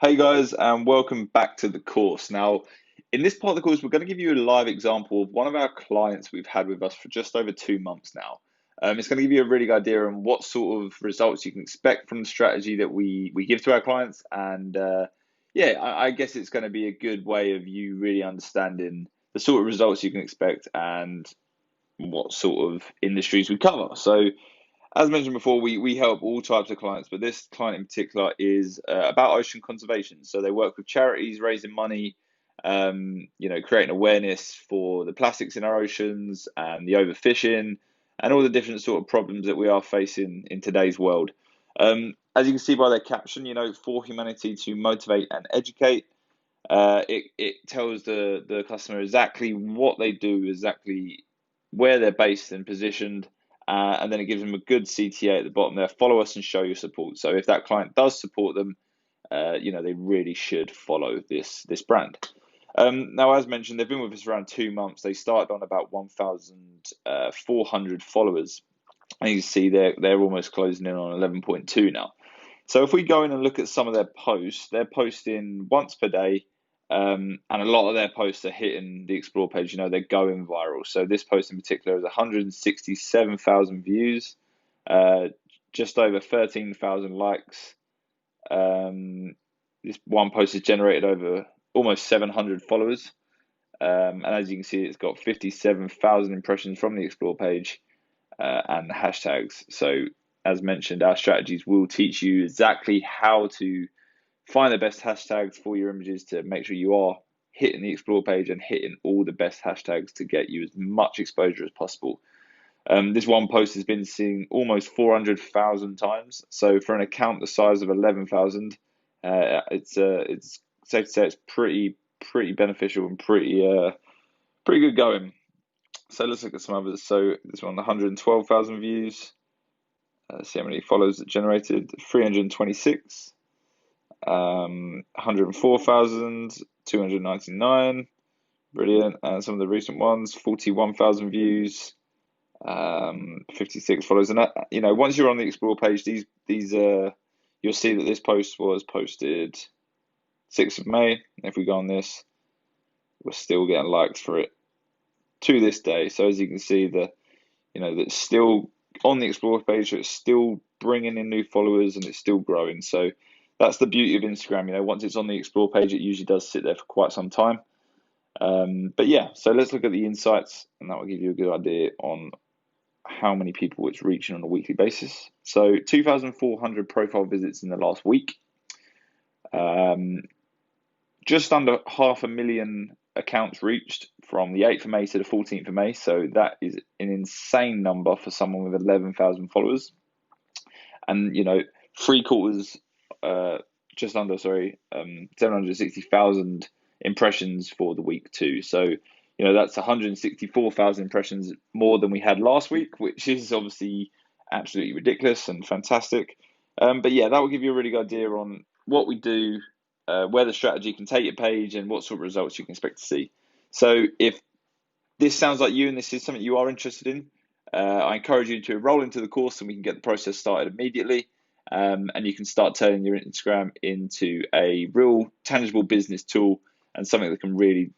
Hey guys, and welcome back to the course. Now, in this part of the course, we're going to give you a live example of one of our clients we've had with us for just over 2 months now. It's going to give you a really good idea on what sort of results you can expect from the strategy that we give to our clients. And yeah, I guess it's going to be a good way of you really understanding the sort of results you can expect and what sort of industries we cover. So, as mentioned before, we help all types of clients, but this client in particular is about ocean conservation. So they work with charities, raising money, creating awareness for the plastics in our oceans and the overfishing and all the different sort of problems that we are facing in today's world. As you can see by their caption, for humanity to motivate and educate. It tells the customer exactly what they do, exactly where they're based and positioned, and then it gives them a good CTA at the bottom there. Follow us and show your support. So if that client does support them, they really should follow this brand. Now, as mentioned, they've been with us around 2 months. They started on about 1,400 followers, and you can see they're almost closing in on 11.2 now. So if we go in and look at some of their posts, they're posting once per day, and a lot of their posts are hitting the Explore page. They're going viral. So this post in particular has 167,000 views, just over 13,000 likes. This one post has generated over almost 700 followers. And as you can see, it's got 57,000 impressions from the Explore page and hashtags. So as mentioned, our strategies will teach you exactly how to find the best hashtags for your images to make sure you are hitting the Explore page and hitting all the best hashtags to get you as much exposure as possible. This one post has been seen almost 400,000 times. So for an account the size of 11,000, it's safe to say it's pretty beneficial and pretty good going. So let's look at some others. So this one, 112,000 views. See how many followers it generated. 326. 104,299. Brilliant. And some of the recent ones, 41,000 views, 56 followers. And that, once you're on the Explore page, these you'll see that this post was posted 6th of May. If we go on this, we're still getting likes for it to this day. So as you can see, that's still on the Explore page, so it's still bringing in new followers and it's still growing. So that's the beauty of Instagram. Once it's on the Explore page, it usually does sit there for quite some time. But yeah, so let's look at the insights, and that will give you a good idea on how many people it's reaching on a weekly basis. So 2,400 profile visits in the last week. Just under 500,000 accounts reached from the 8th of May to the 14th of May. So that is an insane number for someone with 11,000 followers. And, three quarters, just under, 760,000 impressions for the week too. So, that's 164,000 impressions more than we had last week, which is obviously absolutely ridiculous and fantastic. But yeah, that will give you a really good idea on what we do, where the strategy can take your page, and what sort of results you can expect to see. So if this sounds like you and this is something you are interested in, I encourage you to enroll into the course and we can get the process started immediately. And you can start turning your Instagram into a real tangible business tool and something that can really,